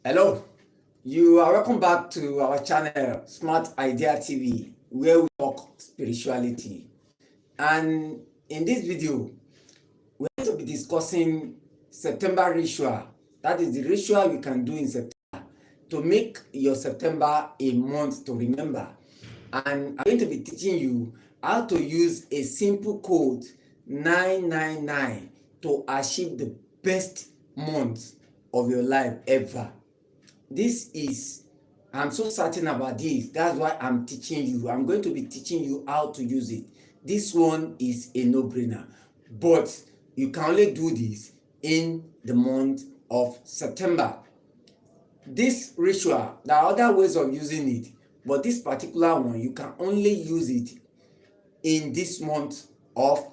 Hello, you are welcome back to our channel Smart Idea TV, where we talk spirituality. And in this video, we're going to be discussing September ritual. That is the ritual you can do in September to make your September a month to remember. And I'm going to be teaching you how to use a simple code 999 to achieve the best month of your life ever. This is, I'm so certain about this. That's why I'm teaching you. I'm going to be teaching you how to use it. This one is a no-brainer, but you can only do this in the month of September. This ritual, there are other ways of using it, but this particular one, you can only use it in this month of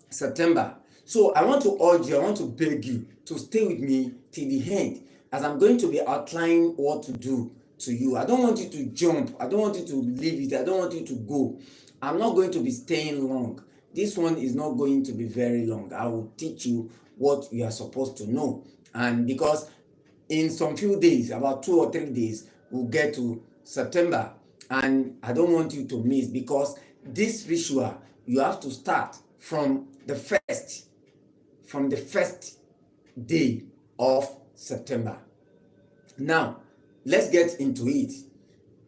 September. So I want to urge you, I want to beg you to stay with me till the end, as I'm going to be outlining what to do to you. I don't want you to jump. I don't want you to leave it. I don't want you to go. I'm not going to be staying long. This one is not going to be very long. I will teach you what you are supposed to know. And because in some few days, about 2 or 3 days, we'll get to September. And I don't want you to miss, because this ritual, you have to start from the first day of September. Now, let's get into it.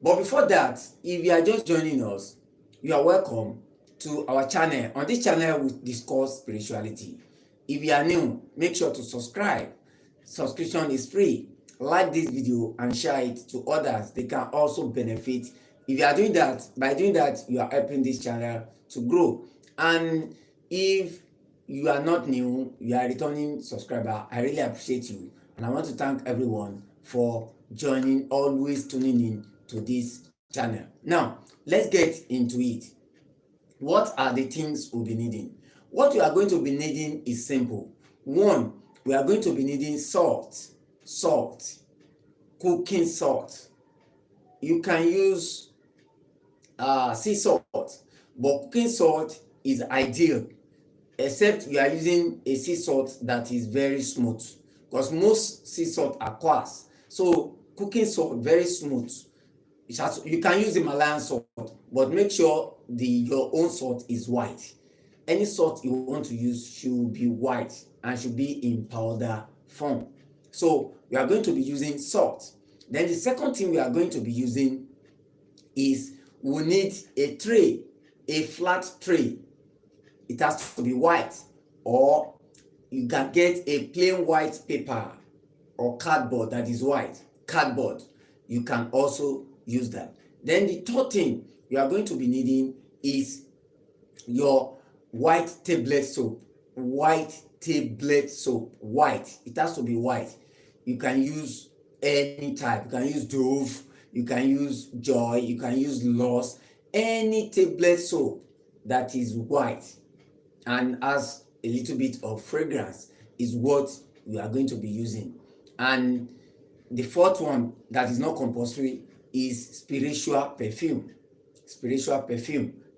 But before that, if you are just joining us, you are welcome to our channel. On this channel, we discuss spirituality. If you are new, make sure to subscribe. Subscription is free. Like this video and share it to others. They can also benefit. If you are doing that, by doing that, you are helping this channel to grow. And if you are not new, you are a returning subscriber, I really appreciate you. And I want to thank everyone for joining, always tuning in to this channel. Now, let's get into it. What are the things we'll be needing? What we are going to be needing is simple. One, we are going to be needing salt, cooking salt. You can use sea salt, but cooking salt is ideal, except you are using a sea salt that is very smooth, because most sea salt are coarse. So cooking salt, very smooth. You can use Himalayan salt, but make sure your own salt is white. Any salt you want to use should be white and should be in powder form. So we are going to be using salt. Then the second thing we are going to be using is we need a tray, a flat tray. It has to be white, or you can get a plain white paper or cardboard that is white. Cardboard, you can also use that. Then the third thing you are going to be needing is your white tablet soap. White tablet soap, white. It has to be white. You can use any type. You can use Dove, you can use Joy, you can use Loss. Any tablet soap that is white and has a little bit of fragrance is what we are going to be using. And the fourth one that is not compulsory is spiritual perfume.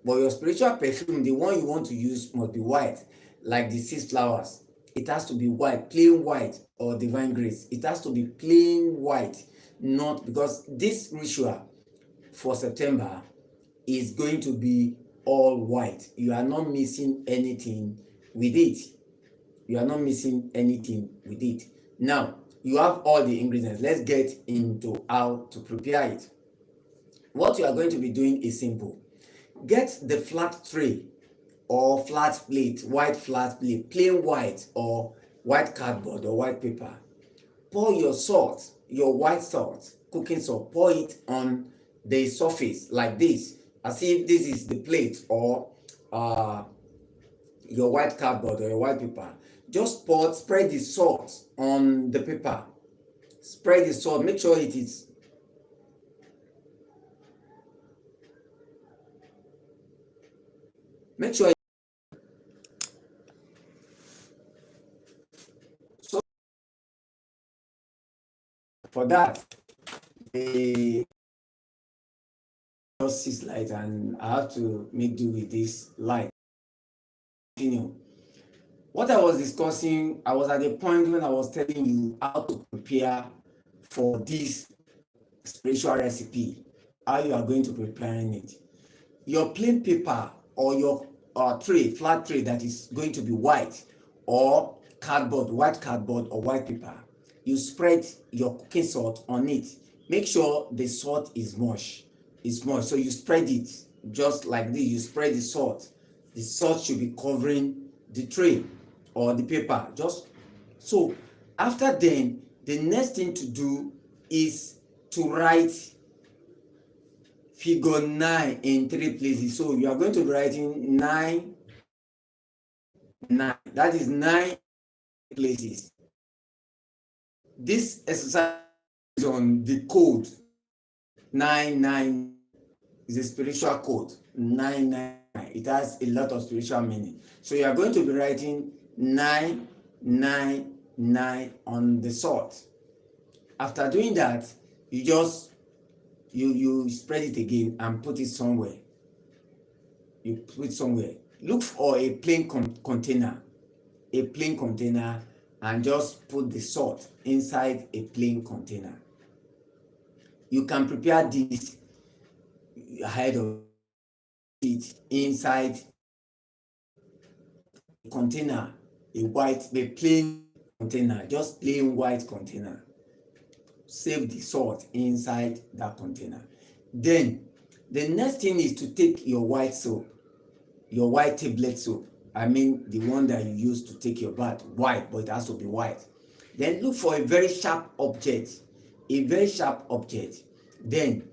But your spiritual perfume, the one you want to use, must be white, like the 6 flowers. It has to be white, plain white, or divine grace. It has to be plain white, not because this ritual for September is going to be all white. You are not missing anything with it. Now, you have all the ingredients. Let's get into how to prepare it. What you are going to be doing is simple. Get the flat tray or flat plate, white flat plate, plain white, or white cardboard or white paper. Pour your salt, your white salt, cooking salt, pour it on the surface like this, as if this is the plate or your white cardboard or your white paper. Just spread the salt on the paper. Spread the salt, make sure it is so for that the just light, and I have to make do with this light. Continue. What I was discussing, I was at the point when I was telling you how to prepare for this spiritual recipe, how you are going to be preparing it. Your plain paper or your tray, flat tray that is going to be white, or cardboard, white cardboard or white paper, you spread your cooking salt on it. Make sure the salt is moist. So you spread it just like this. You spread the salt. The salt should be covering the tray or the paper. Just so. After then, the next thing to do is to write figure 9 in 3 places. So you are going to be writing 9, 9. That is 9 places. This exercise is on the code 99. Is a spiritual code 999. It has a lot of spiritual meaning. So you are going to be writing 999 on the salt. After doing that, you just you spread it again and put it somewhere. You put it somewhere. Look for a plain container, and just put the salt inside a plain container. You can prepare this ahead of it inside a container, a plain container, just plain white container. Save the salt inside that container. Then the next thing is to take your white soap, your white tablet soap. I mean the one that you use to take your bath, white, but it has to be white. Then look for a very sharp object, Then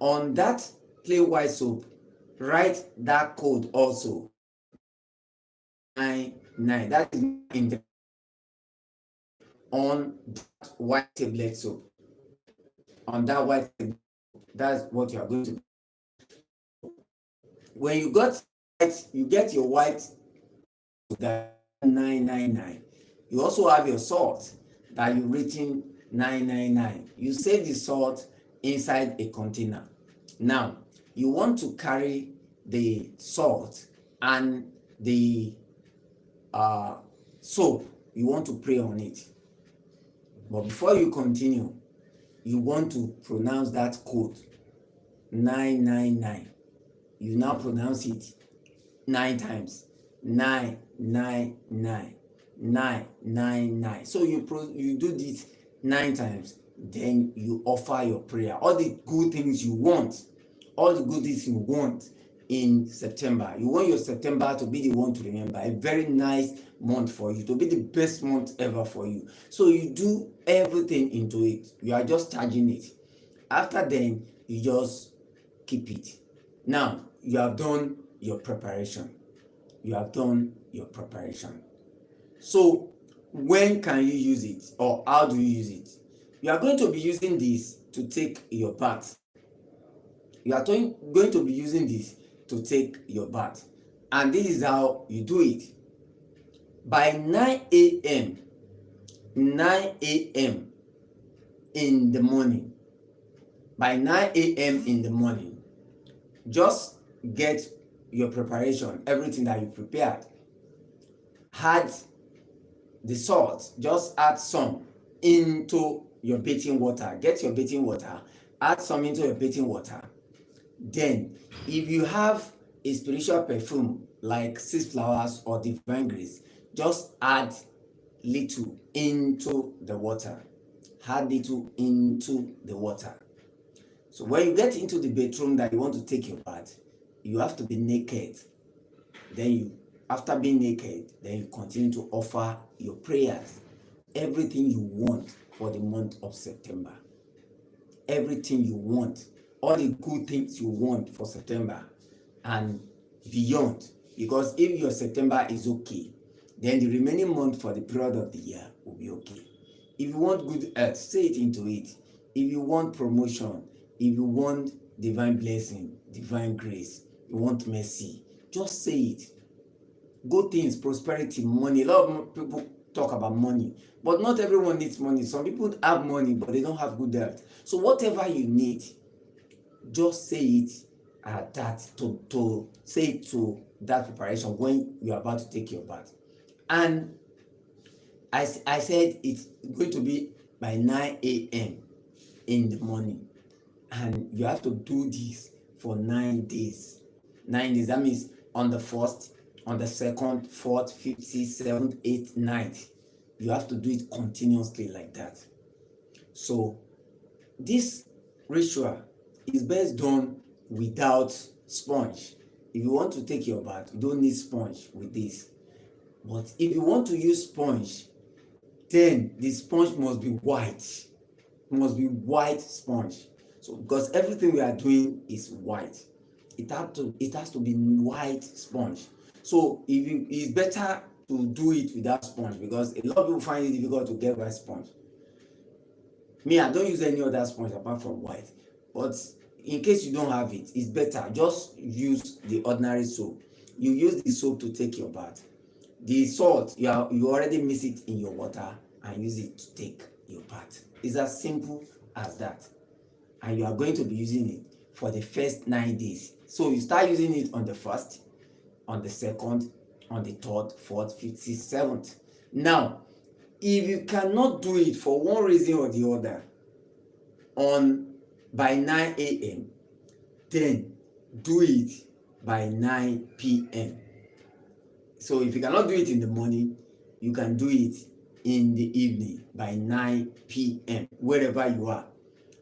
on that plain white soap, write that code also. 99. That is in the on that white tablet soap. On that white tablet, that's what you are going to do. When you get your white, that 999. You also have your salt that you've written 999. You save the salt inside a container. Now you want to carry the salt and the soap. You want to pray on it, but before you continue, you want to pronounce that code 999. You now pronounce it 9 times. 999, 999. So you do this 9 times. Then you offer your prayer. All the good things you want in September. You want your September to be the one to remember. A very nice month for you, to be the best month ever for you. So you do everything into it. You are just charging it. After then, you just keep it. Now you have done your preparation. So when can you use it, or how do you use it? You are going to be using this to take your bath. And this is how you do it. By 9 a.m. in the morning, just get your preparation, everything that you prepared. Add the salt, just add some into your bathing water. Get your bathing water, add some into your bathing water. Then if you have a spiritual perfume like 6 flowers or divine grace, just add little into the water. So when you get into the bedroom that you want to take your bath, you have to be naked. After being naked, then you continue to offer your prayers, everything you want for the month of September. Everything you want, all the good things you want for September and beyond. Because if your September is okay, then the remaining month for the period of the year will be okay. If you want good health, say it into it. If you want promotion, if you want divine blessing, divine grace, you want mercy, just say it. Good things, prosperity, money. A lot of people talk about money, but not everyone needs money. Some people have money, but they don't have good health. So whatever you need, just say it at that, to say it to that preparation when you are about to take your bath. And I said it's going to be by 9 a.m. in the morning, and you have to do this for 9 days. 9 days, that means on the first, on the second, fourth, fifth, sixth, seventh, eighth, ninth, you have to do it continuously like that. So this ritual is best done without sponge. If you want to take your bath, you don't need sponge with this. But if you want to use sponge, then the sponge must be white. It must be white sponge. So because everything we are doing is white, it has to be white sponge. So it's better to do it without sponge, because a lot of people find it difficult to get white sponge. Me, I don't use any other sponge apart from white. But in case you don't have it, it's better just use the ordinary soap. You use the soap to take your bath. The salt, you already mix it in your water and use it to take your bath. It's as simple as that. And you are going to be using it for the first 9 days. So you start using it on the first, on the second, on the third, fourth, fifth, sixth, seventh. Now, if you cannot do it for one reason or the other by 9 a.m., then do it by 9 p.m. So if you cannot do it in the morning, you can do it in the evening by 9 p.m. wherever you are.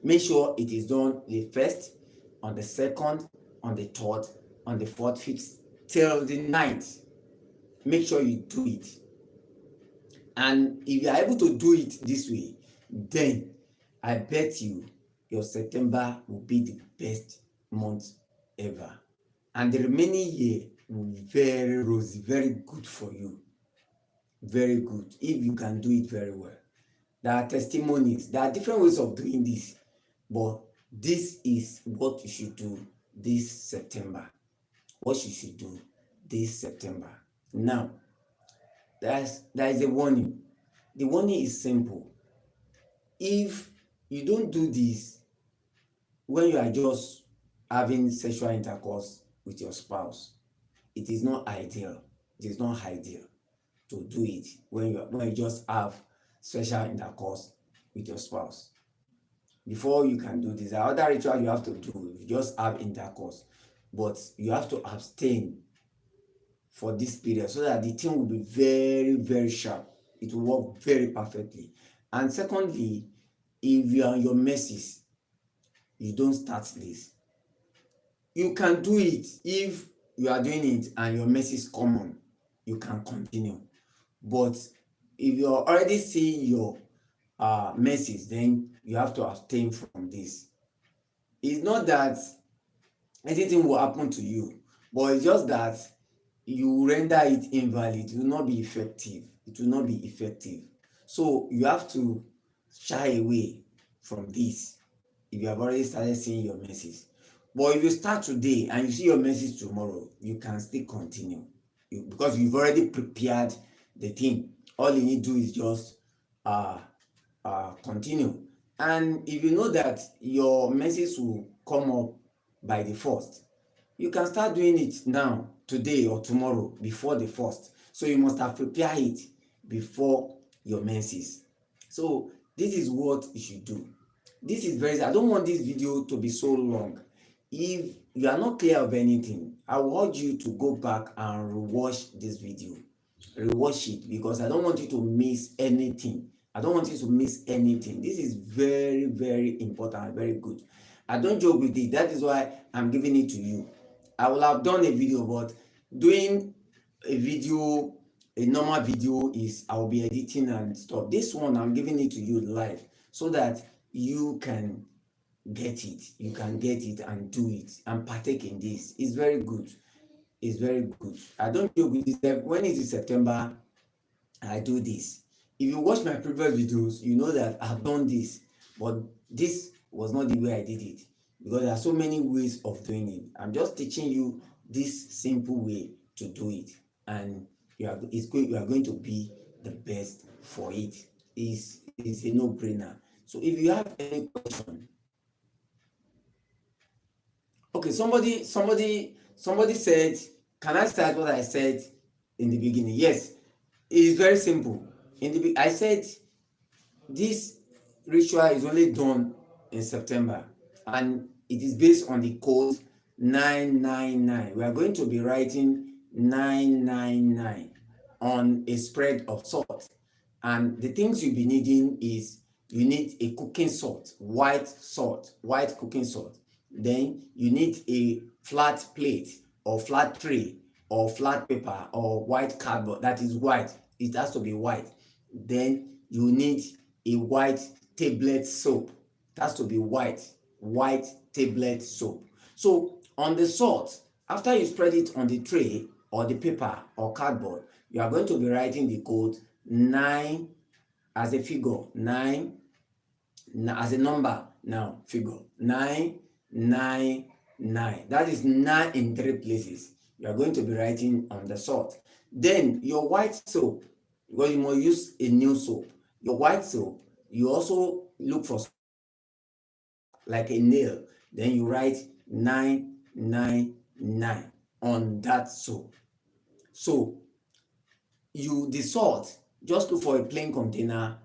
Make sure it is done the first, on the second, on the third, on the fourth, fifth, till the ninth. Make sure you do it. And if you are able to do it this way, then I bet you your September will be the best month ever. And the remaining year will be very rosy, very good for you. Very good, if you can do it very well. There are testimonies. There are different ways of doing this, but this is what you should do this September. What you should do this September. Now, there is a warning. The warning is simple. If you don't do this when you are just having sexual intercourse with your spouse, it is not ideal. It is not ideal to do it when you just have sexual intercourse with your spouse. Before you can do this, there are other rituals you have to do. You just have intercourse, but you have to abstain for this period so that the thing will be very, very sharp. It will work very perfectly. And secondly, if you are on your menses, you don't start this. You can do it if you are doing it and your menses come on. You can continue. But if you are already seeing your menses, then you have to abstain from this. It's not that anything will happen to you, but it's just that you render it invalid. It will not be effective. It will not be effective. So you have to shy away from this if you have already started seeing your menses. But if you start today and you see your menses tomorrow, you can still continue because you've already prepared the thing. All you need to do is just continue. And if you know that your menses will come up by the first, you can start doing it now, today or tomorrow, before the first. So you must have prepared it before your menses. So this is what you should do. This is I don't want this video to be so long. If you are not clear of anything, I will urge you to go back and rewatch this video. Rewatch it, because I don't want you to miss anything. I don't want you to miss anything. This is very, very important and very good. I don't joke with it. That is why I'm giving it to you. I will have done a video, but doing a normal video is I will be editing and stuff. This one I'm giving it to you live so that you can get it. You can get it and do it and partake in this. It's very good. It's very good. I don't joke with this. When it is September, I do this. If you watch my previous videos, you know that I've done this, but this was not the way I did it, because there are so many ways of doing it. I'm just teaching you this simple way to do it, and you are going to be the best for it. It's a no-brainer. So if you have any question, okay, somebody said, can I start what I said in the beginning? Yes, it's very simple. I said this ritual is only done in September, and it is based on the code 999. We are going to be writing 999 on a spread of salt. And the things you'll be needing is you need a cooking salt, white cooking salt. Then you need a flat plate or flat tray or flat paper or white cardboard that is white. It has to be white. Then you need a white tablet soap. It has to be white tablet soap. So on the salt, after you spread it on the tray or the paper or cardboard, you are going to be writing the code 9 as a figure, 9 as a number, now figure 999. That is 9 in 3 places. You are going to be writing on the salt. Then your white soap, because you must use a new soap. Your white soap, you also look for like a nail. Then you write 999 on that soap. So the salt, just look for a plain container,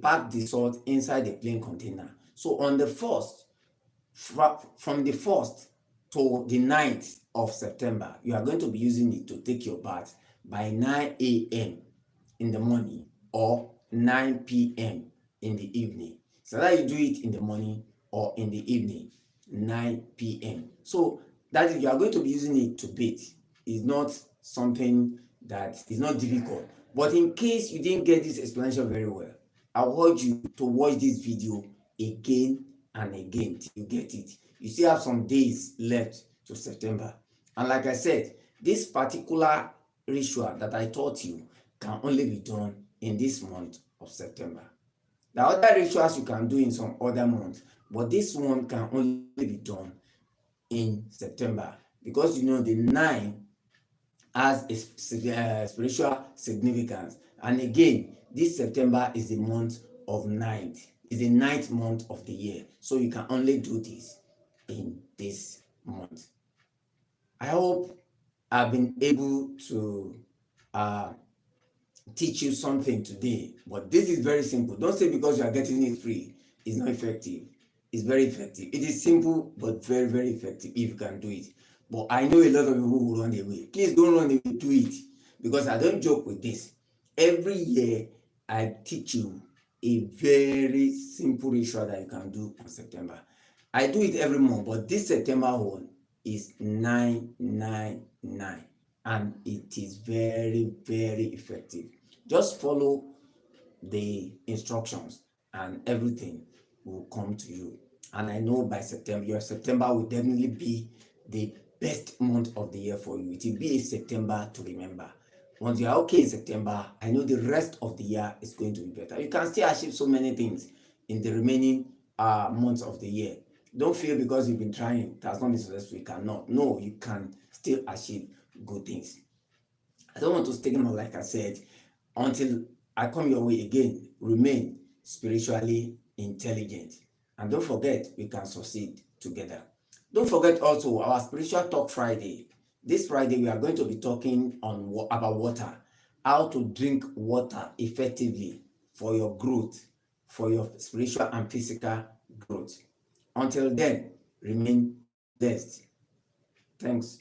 pack the salt inside the plain container. So on the 1st, from the 1st to the 9th of September, you are going to be using it to take your bath by 9 a.m. in the morning or 9 p.m. in the evening. So that you do it in the morning or in the evening, 9 p.m. So that is, you are going to be using it to bathe. It's not something that is not difficult. But in case you didn't get this explanation very well, I urge you to watch this video again and again till you get it. You still have some days left to September. And like I said, this particular ritual that I taught you can only be done in this month of September. The other rituals you can do in some other months, but this one can only be done in September, because you know the 9 has a spiritual significance. And again, this September is the month of 9th. It's the 9th month of the year. So you can only do this in this month. I hope I've been able to teach you something today. But this is very simple. Don't say because you are getting it free, it's not effective. It's very effective. It is simple, but very, very effective if you can do it. But I know a lot of people will run away. Please don't run away, do it. Because I don't joke with this. Every year, I teach you a very simple ritual that you can do in September. I do it every month, but this September one is 999. And it is very, very effective. Just follow the instructions and everything will come to you. And I know by September, your September will definitely be the best month of the year for you. It will be a September to remember. Once you are okay in September, I know the rest of the year is going to be better. You can still achieve so many things in the remaining months of the year. Don't feel because you've been trying, it has not been successful, you cannot. No, you can still achieve good things. I don't want to stay more, like I said, until I come your way again. Remain spiritually intelligent. And don't forget, we can succeed together. Don't forget also our Spiritual Talk Friday. This Friday, we are going to be talking about water, how to drink water effectively for your growth, for your spiritual and physical growth. Until then, remain blessed. Thanks.